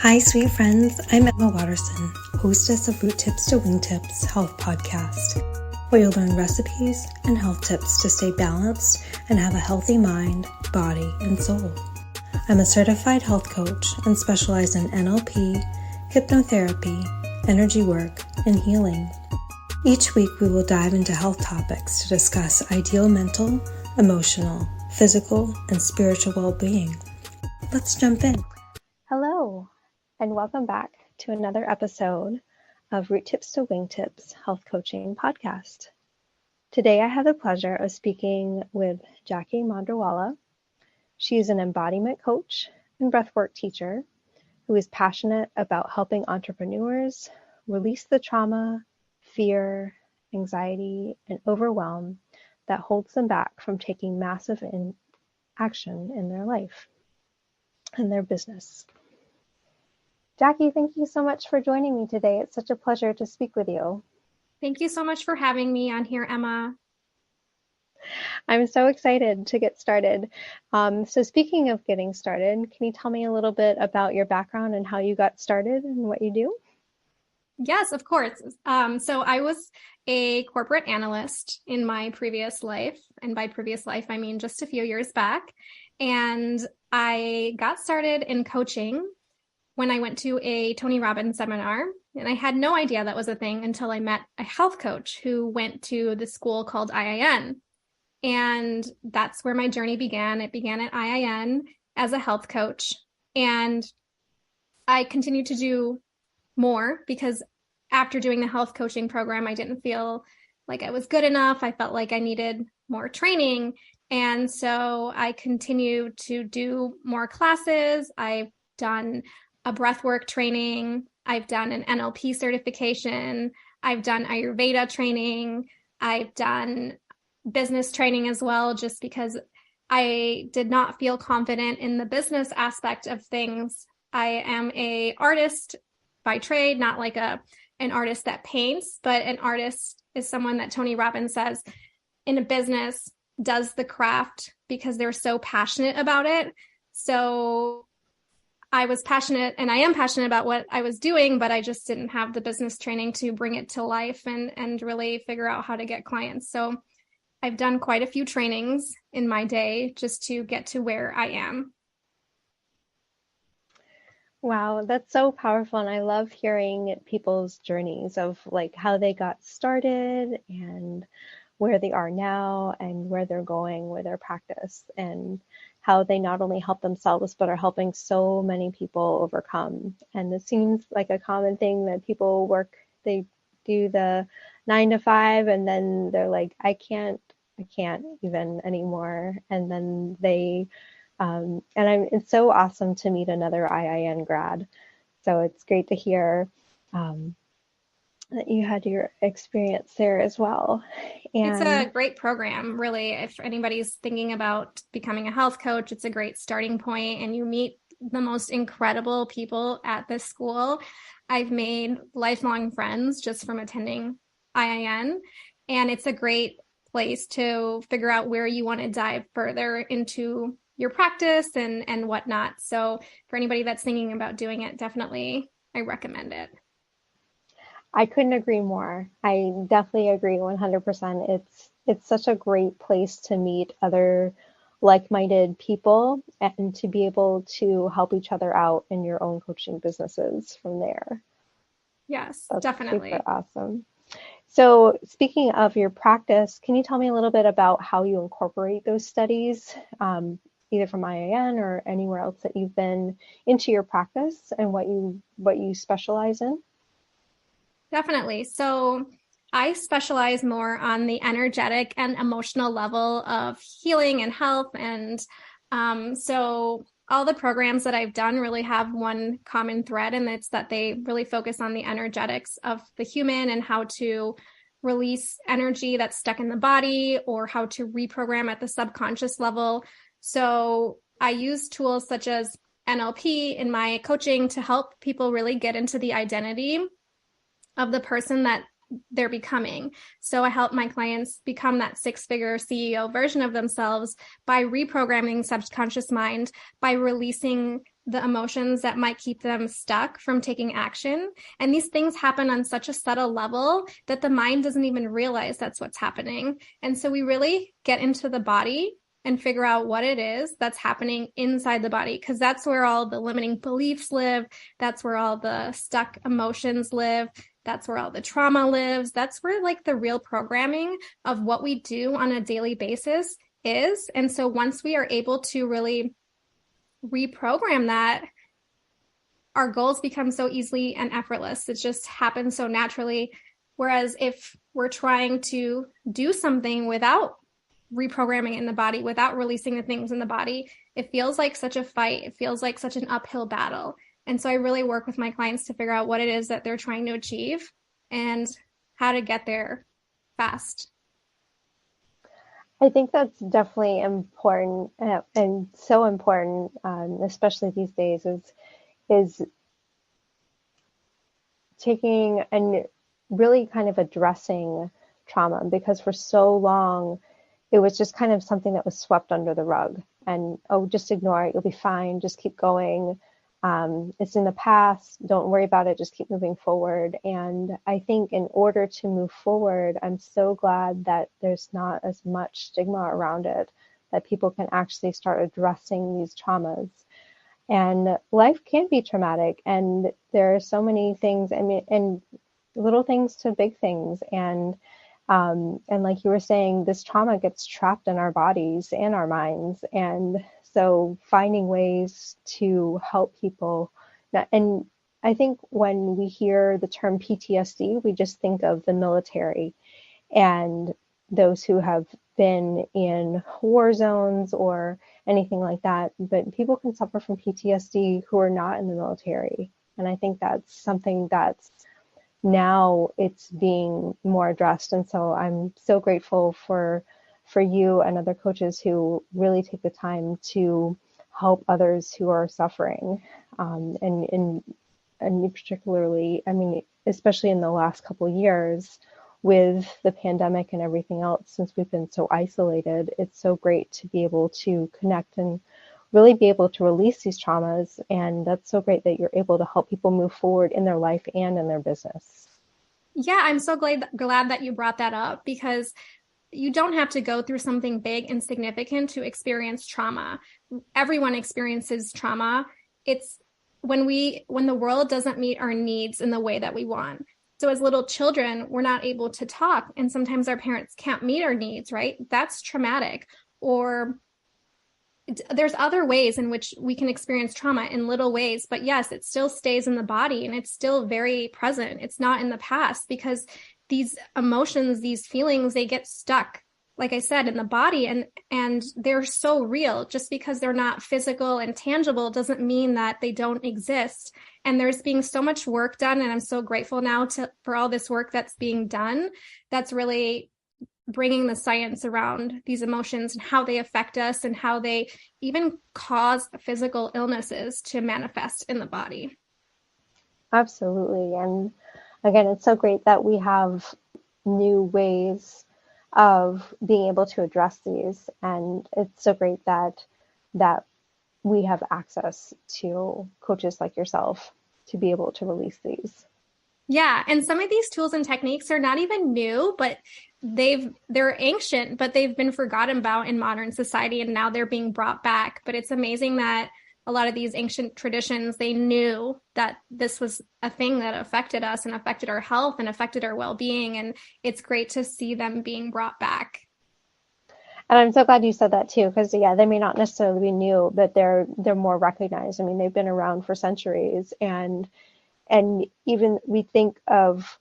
Hi, sweet friends. I'm Emma Watterson, hostess of Root Tips to Wingtips Health Podcast, where you'll learn recipes and health tips to stay balanced and have a healthy mind, body, and soul. I'm a certified health coach and specialize in NLP, hypnotherapy, energy work, and healing. Each week, we will dive into health topics to discuss ideal mental, emotional, physical, and spiritual well-being. Let's jump in. Hello, and welcome back to another episode of Root Tips to Wingtips Health Coaching Podcast. Today, I have the pleasure of speaking with Jacki Mandrawala. She is an embodiment coach and breathwork teacher who is passionate about helping entrepreneurs release the trauma, fear, anxiety, and overwhelm that holds them back from taking massive action in their life and their business. Jacki, thank you so much for joining me today. It's such a pleasure to speak with you. Thank you so much for having me on here, Emma. I'm so excited to get started. So speaking of getting started, can you tell me a little bit about your background and how you got started and what you do? Yes, of course. So I was a corporate analyst in my previous life. And by previous life, I mean just a few years back. And I got started in coaching when I went to a Tony Robbins seminar. And I had no idea that was a thing until I met a health coach who went to the school called IIN. And that's where my journey began. It began at IIN as a health coach. And I continued to do more because after doing the health coaching program, I didn't feel like I was good enough. I felt like I needed more training. And so I continued to do more classes. I've done a breathwork training. I've done an NLP certification. I've done Ayurveda training. I've done business training as well, just because I did not feel confident in the business aspect of things. I am an artist by trade, not like an artist that paints, but an artist is someone that Tony Robbins says in a business does the craft because they're so passionate about it. So I was passionate and I am passionate about what I was doing, but I just didn't have the business training to bring it to life and really figure out how to get clients. So I've done quite a few trainings in my day just to get to where I am. Wow, that's so powerful. And I love hearing people's journeys of like how they got started and where they are now and where they're going with their practice and how they not only help themselves, but are helping so many people overcome. And it seems like a common thing that people they do the 9 to 5 and then they're like, I can't even anymore. And then it's so awesome to meet another IIN grad. So it's great to hear that you had your experience there as well. And it's a great program, really. If anybody's thinking about becoming a health coach, it's a great starting point, and you meet the most incredible people at this school. I've made lifelong friends just from attending IIN, and it's a great place to figure out where you want to dive further into your practice and whatnot. So for anybody that's thinking about doing it, definitely, I recommend it. I couldn't agree more. I definitely agree 100%. It's such a great place to meet other like-minded people and to be able to help each other out in your own coaching businesses from there. Yes, That's definitely. Super awesome. So speaking of your practice, can you tell me a little bit about how you incorporate those studies, either from IIN or anywhere else that you've been into your practice and what you specialize in? Definitely. So I specialize more on the energetic and emotional level of healing and health. And so all the programs that I've done really have one common thread, and it's that they really focus on the energetics of the human and how to release energy that's stuck in the body or how to reprogram at the subconscious level. So I use tools such as NLP in my coaching to help people really get into the identity of the person that they're becoming. So I help my clients become that 6-figure CEO version of themselves by reprogramming subconscious mind, by releasing the emotions that might keep them stuck from taking action. And these things happen on such a subtle level that the mind doesn't even realize that's what's happening. And so we really get into the body and figure out what it is that's happening inside the body, because that's where all the limiting beliefs live. That's where all the stuck emotions live. That's where all the trauma lives. That's where like the real programming of what we do on a daily basis is. And so once we are able to really reprogram that, our goals become so easily and effortless. It just happens so naturally. Whereas if we're trying to do something without reprogramming in the body, without releasing the things in the body, it feels like such a fight. It feels like such an uphill battle. And so I really work with my clients to figure out what it is that they're trying to achieve and how to get there fast. I think that's definitely important, and so important, especially these days, is taking and really kind of addressing trauma, because for so long it was just kind of something that was swept under the rug, and just ignore it, you'll be fine, just keep going. It's in the past, don't worry about it, just keep moving forward. And I think in order to move forward, I'm so glad that there's not as much stigma around it, that people can actually start addressing these traumas. And life can be traumatic, and there are so many things, I mean, and little things to big things. And like you were saying, this trauma gets trapped in our bodies and our minds. And so finding ways to help people. And I think when we hear the term PTSD, we just think of the military and those who have been in war zones or anything like that. But people can suffer from PTSD who are not in the military. And I think that's something that's now it's being more addressed. And so I'm so grateful for you and other coaches who really take the time to help others who are suffering. And particularly, I mean, especially in the last couple of years with the pandemic and everything else, since we've been so isolated, it's so great to be able to connect and really be able to release these traumas. And that's so great that you're able to help people move forward in their life and in their business. Yeah, I'm so glad that you brought that up, because you don't have to go through something big and significant to experience trauma. Everyone experiences trauma. It's when the world doesn't meet our needs in the way that we want. So as little children, we're not able to talk, and sometimes our parents can't meet our needs, right? That's traumatic. Or there's other ways in which we can experience trauma in little ways, but yes, it still stays in the body and it's still very present. It's not in the past, because these emotions, these feelings, they get stuck, like I said, in the body, and they're so real. Just because they're not physical and tangible doesn't mean that they don't exist. And there's being so much work done, and I'm so grateful now for all this work that's being done, that's really bringing the science around these emotions and how they affect us and how they even cause physical illnesses to manifest in the body. Absolutely. And again, it's so great that we have new ways of being able to address these. And it's so great that we have access to coaches like yourself to be able to release these. Yeah. And some of these tools and techniques are not even new, but they're ancient, but they've been forgotten about in modern society, and now they're being brought back. But it's amazing that a lot of these ancient traditions, they knew that this was a thing that affected us and affected our health and affected our well-being. And it's great to see them being brought back. And I'm so glad you said that too, because yeah, they may not necessarily be new, but they're more recognized. I mean, they've been around for centuries, and even we think of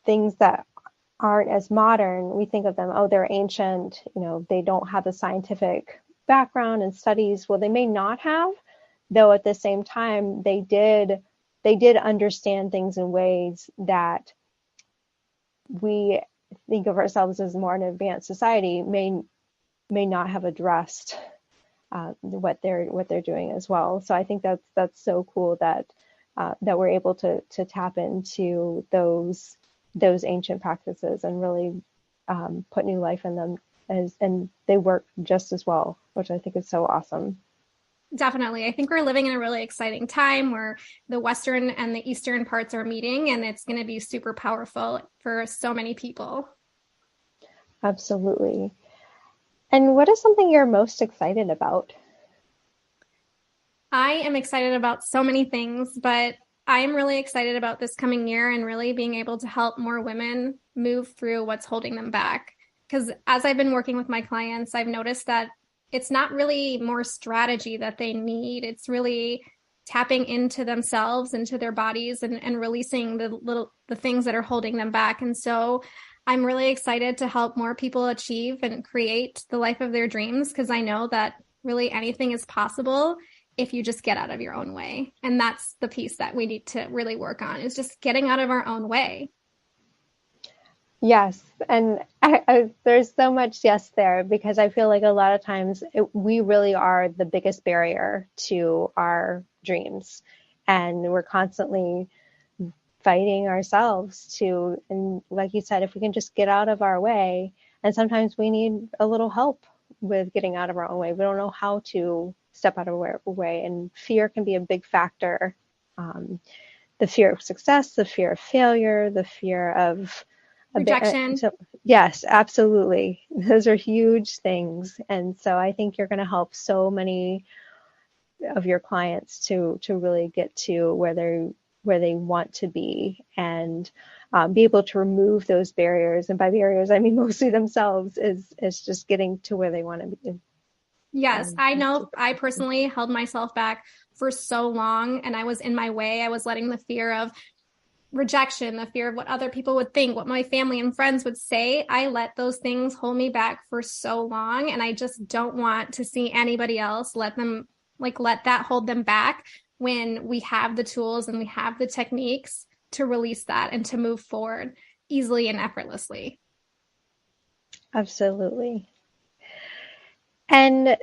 things that aren't as modern, we think of them, oh, they're ancient, they don't have a scientific background and studies. Well, they may not have, though at the same time, they did understand things in ways that we think of ourselves as more an advanced society may not have addressed what they're doing as well. So I think that's so cool that we're able to tap into those ancient practices and really put new life in them, and they work just as well, which I think is so awesome. Definitely. I think we're living in a really exciting time where the Western and the Eastern parts are meeting, and it's going to be super powerful for so many people. Absolutely. And what is something you're most excited about? I am excited about so many things, but I am really excited about this coming year and really being able to help more women move through what's holding them back. Because as I've been working with my clients, I've noticed that it's not really more strategy that they need. It's really tapping into themselves, into their bodies, and releasing the things that are holding them back. And so I'm really excited to help more people achieve and create the life of their dreams, because I know that really anything is possible if you just get out of your own way. And that's the piece that we need to really work on, is just getting out of our own way. Yes. And there's so much yes there, because I feel like a lot of times we really are the biggest barrier to our dreams. And we're constantly fighting ourselves to, and like you said, if we can just get out of our way, and sometimes we need a little help with getting out of our own way. We don't know how to step out of our way, and fear can be a big factor. The fear of success, the fear of failure, the fear of Rejection. Yes, absolutely. Those are huge things. And so I think you're going to help so many of your clients to really get to where they want to be, and be able to remove those barriers. And by barriers, I mean mostly themselves, is just getting to where they want to be. Yes, I know I personally held myself back for so long, and I was in my way. I was letting the fear of rejection, the fear of what other people would think, what my family and friends would say. I let those things hold me back for so long, and I just don't want to see anybody else let that hold them back, when we have the tools and we have the techniques to release that and to move forward easily and effortlessly. Absolutely. And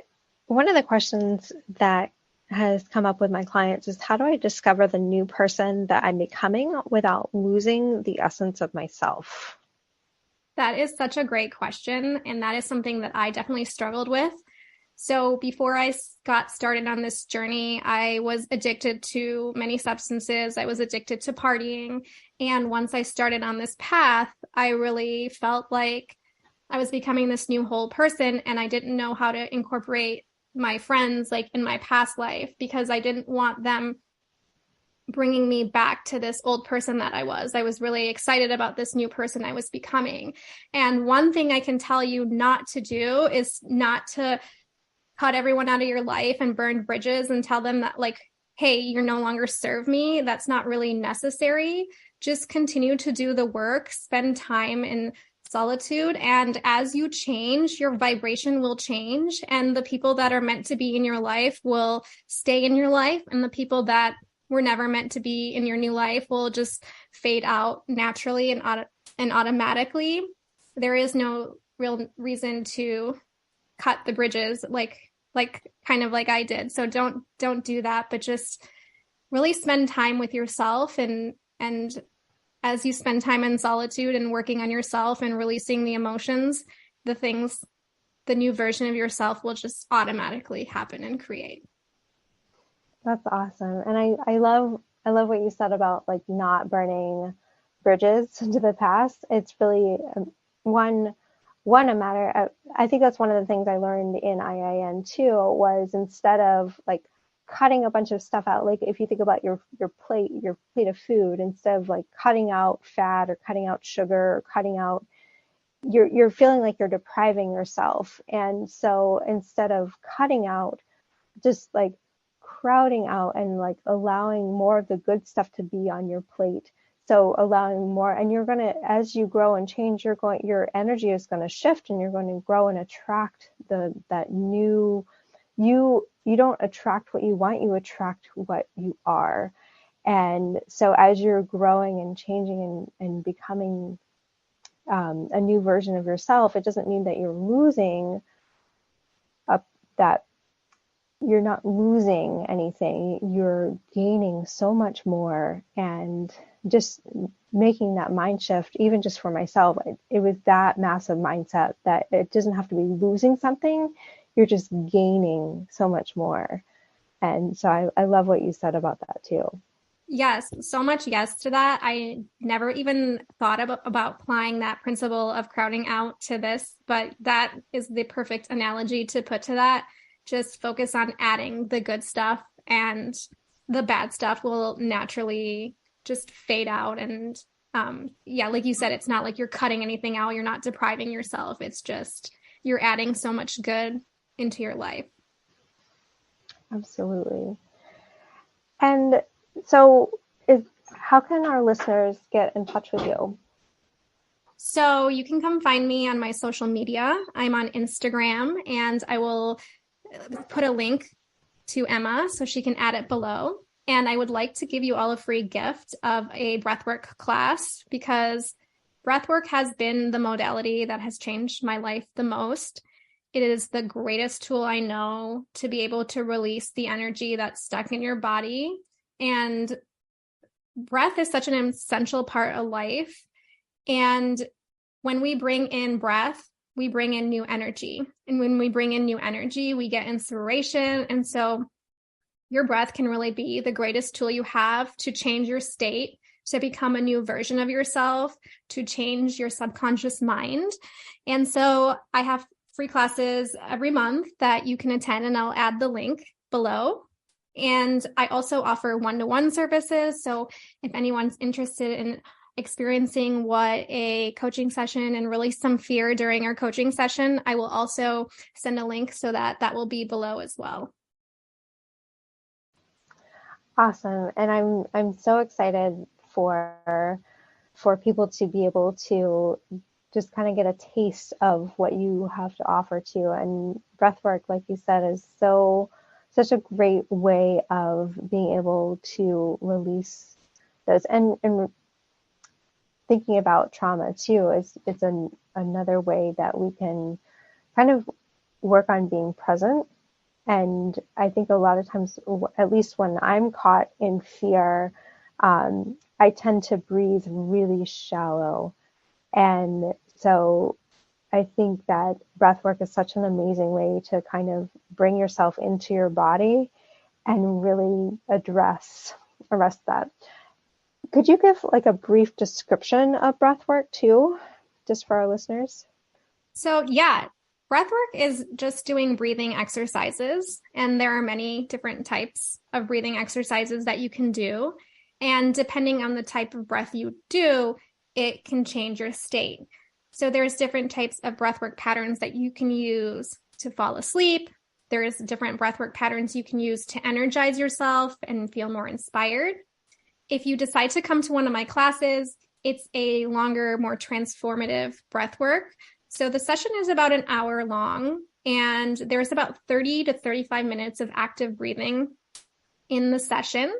one of the questions that has come up with my clients is, how do I discover the new person that I'm becoming without losing the essence of myself? That is such a great question. And that is something that I definitely struggled with. So before I got started on this journey, I was addicted to many substances. I was addicted to partying. And once I started on this path, I really felt like I was becoming this new whole person, and I didn't know how to incorporate my friends like in my past life, because I didn't want them bringing me back to this old person that I was. I was really excited about this new person I was becoming. And one thing I can tell you not to do is not to cut everyone out of your life and burn bridges and tell them that, like, hey, you're no longer serve me. That's not really necessary. Just continue to do the work, spend time in solitude. And as you change, your vibration will change. And the people that are meant to be in your life will stay in your life. And the people that were never meant to be in your new life will just fade out naturally and automatically. There is no real reason to cut the bridges like kind of like I did. So don't do that, but just really spend time with yourself, and as you spend time in solitude and working on yourself and releasing the emotions, the new version of yourself will just automatically happen and create. That's awesome. And I love what you said about like not burning bridges to the past. It's really a matter of, I think that's one of the things I learned in IIN too, was instead of like cutting a bunch of stuff out, like if you think about your plate of food, instead of like cutting out fat or cutting out sugar or cutting out, you're feeling like you're depriving yourself. And so instead of cutting out, just like crowding out and like allowing more of the good stuff to be on your plate. So allowing more, and you're going to, as you grow and change, your energy is going to shift, and you're going to grow and attract that new, you don't attract what you want, you attract what you are. And so as you're growing and changing and becoming a new version of yourself, it doesn't mean that you're losing that you're not losing anything, you're gaining so much more. And just making that mind shift, even just for myself, it was that massive mindset that it doesn't have to be losing something, you're just gaining so much more. And so I love what you said about that too. Yes, so much yes to that. I never even thought about applying that principle of crowding out to this, but that is the perfect analogy to put to that. Just focus on adding the good stuff, and the bad stuff will naturally just fade out. And yeah, like you said, it's not like you're cutting anything out. You're not depriving yourself. It's just you're adding so much good into your life. Absolutely. And so how can our listeners get in touch with you? So you can come find me on my social media. I'm on Instagram, and I will put a link to Emma so she can add it below. And I would like to give you all a free gift of a breathwork class, because breathwork has been the modality that has changed my life the most. It is the greatest tool I know to be able to release the energy that's stuck in your body. And breath is such an essential part of life. And when we bring in breath, we bring in new energy. And when we bring in new energy, we get inspiration. And so your breath can really be the greatest tool you have to change your state, to become a new version of yourself, to change your subconscious mind. And so I have free classes every month that you can attend, and I'll add the link below. And I also offer one-to-one services. So if anyone's interested in experiencing what a coaching session and release some fear during our coaching session, I will also send a link so that will be below as well. Awesome. And I'm so excited for people to be able to just kind of get a taste of what you have to offer too. And breathwork, like you said, is such a great way of being able to release those. And thinking about trauma too, it's another way that we can kind of work on being present. And I think a lot of times, at least when I'm caught in fear, I tend to breathe really shallow. And so I think that breath work is such an amazing way to kind of bring yourself into your body and really address that. Could you give like a brief description of breath work too, just for our listeners? So yeah, breathwork is just doing breathing exercises, and there are many different types of breathing exercises that you can do. And depending on the type of breath you do, it can change your state. So there's different types of breathwork patterns that you can use to fall asleep. There's different breathwork patterns you can use to energize yourself and feel more inspired. If you decide to come to one of my classes, it's a longer, more transformative breathwork. So the session is about an hour long, and there's about 30 to 35 minutes of active breathing in the session.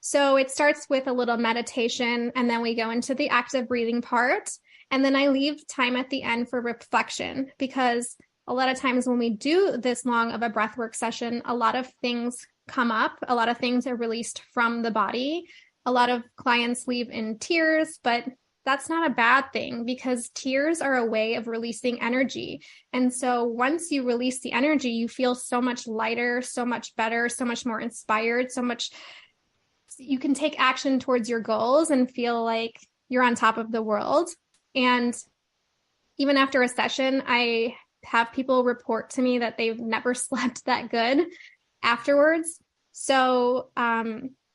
So it starts with a little meditation, and then we go into the active breathing part. And then I leave time at the end for reflection, because a lot of times when we do this long of a breathwork session, a lot of things come up. A lot of things are released from the body. A lot of clients leave in tears, but that's not a bad thing, because tears are a way of releasing energy. And so once you release the energy, you feel so much lighter, so much better, so much more inspired, you can take action towards your goals and feel like you're on top of the world. And even after a session, I have people report to me that they've never slept that good afterwards. So,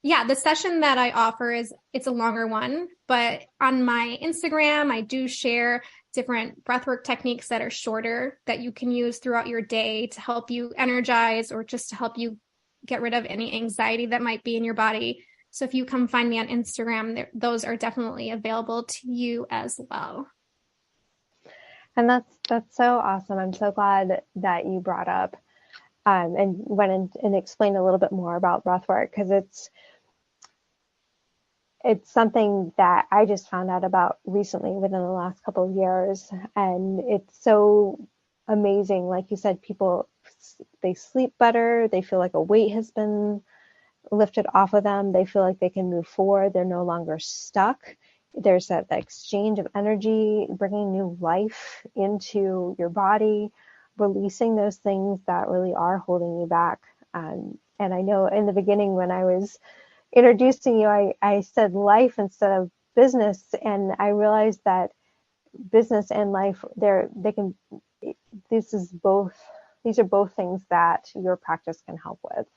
yeah, the session that I offer it's a longer one, but on my Instagram, I do share different breathwork techniques that are shorter that you can use throughout your day to help you energize, or just to help you get rid of any anxiety that might be in your body. So if you come find me on Instagram, those are definitely available to you as well. And that's so awesome. I'm so glad that you brought up and went and explained a little bit more about breathwork, because it's something that I just found out about recently within the last couple of years. And it's so amazing. Like you said, people, they sleep better. They feel like a weight has been lifted off of them. They feel like they can move forward. They're no longer stuck. There's that exchange of energy, bringing new life into your body, releasing those things that really are holding you back. And I know in the beginning when I was introducing you, I said life instead of business. And I realized that business and life, these are both things that your practice can help with.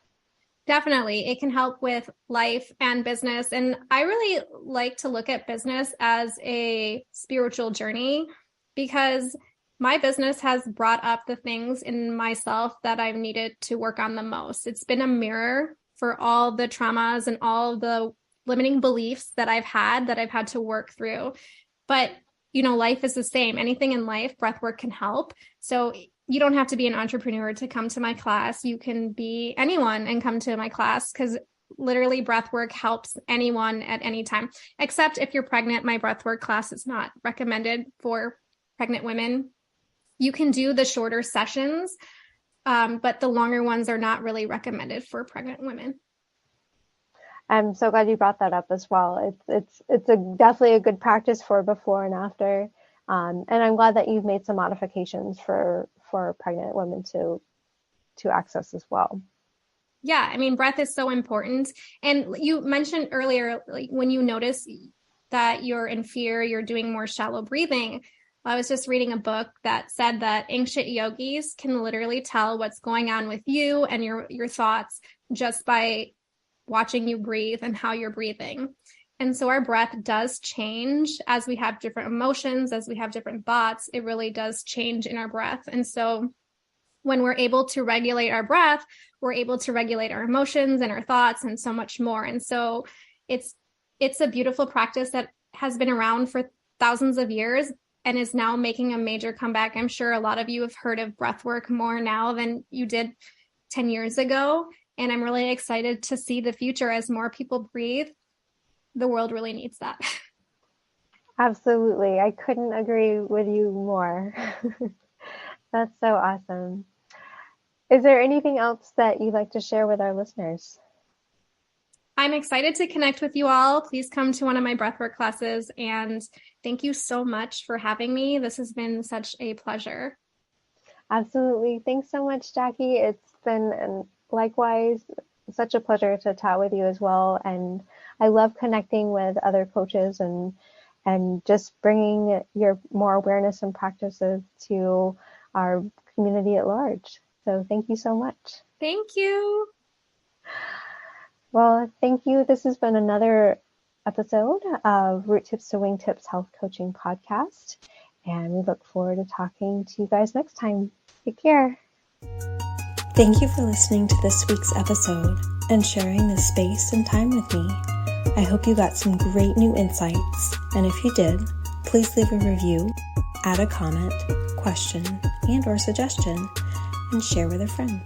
Definitely. It can help with life and business. And I really like to look at business as a spiritual journey, because my business has brought up the things in myself that I've needed to work on the most. It's been a mirror for all the traumas and all the limiting beliefs that I've had to work through. But, life is the same. Anything in life, breathwork can help. So you don't have to be an entrepreneur to come to my class. You can be anyone and come to my class, because literally breathwork helps anyone at any time, except if you're pregnant. My breathwork class is not recommended for pregnant women. You can do the shorter sessions, but the longer ones are not really recommended for pregnant women. I'm so glad you brought that up as well. It's definitely a good practice for before and after. And I'm glad that you've made some modifications for pregnant women to access as well. Yeah, I mean, breath is so important. And you mentioned earlier, like when you notice that you're in fear, you're doing more shallow breathing. I was just reading a book that said that ancient yogis can literally tell what's going on with you and your thoughts just by watching you breathe and how you're breathing. And so our breath does change as we have different emotions, as we have different thoughts. It really does change in our breath. And so when we're able to regulate our breath, we're able to regulate our emotions and our thoughts and so much more. And so it's a beautiful practice that has been around for thousands of years and is now making a major comeback. I'm sure a lot of you have heard of breathwork more now than you did 10 years ago. And I'm really excited to see the future as more people breathe. The world really needs that. Absolutely. I couldn't agree with you more. That's so awesome. Is there anything else that you'd like to share with our listeners? I'm excited to connect with you all. Please come to one of my breathwork classes. And thank you so much for having me. This has been such a pleasure. Absolutely. Thanks so much, Jacki. It's been likewise such a pleasure to chat with you as well. And I love connecting with other coaches and just bringing your more awareness and practices to our community at large. So thank you so much. Thank you. Well, thank you. This has been another episode of Root Tips to Wingtips Health Coaching Podcast. And we look forward to talking to you guys next time. Take care. Thank you for listening to this week's episode and sharing this space and time with me. I hope you got some great new insights. And if you did, please leave a review, add a comment, question, and/or suggestion, and share with a friend.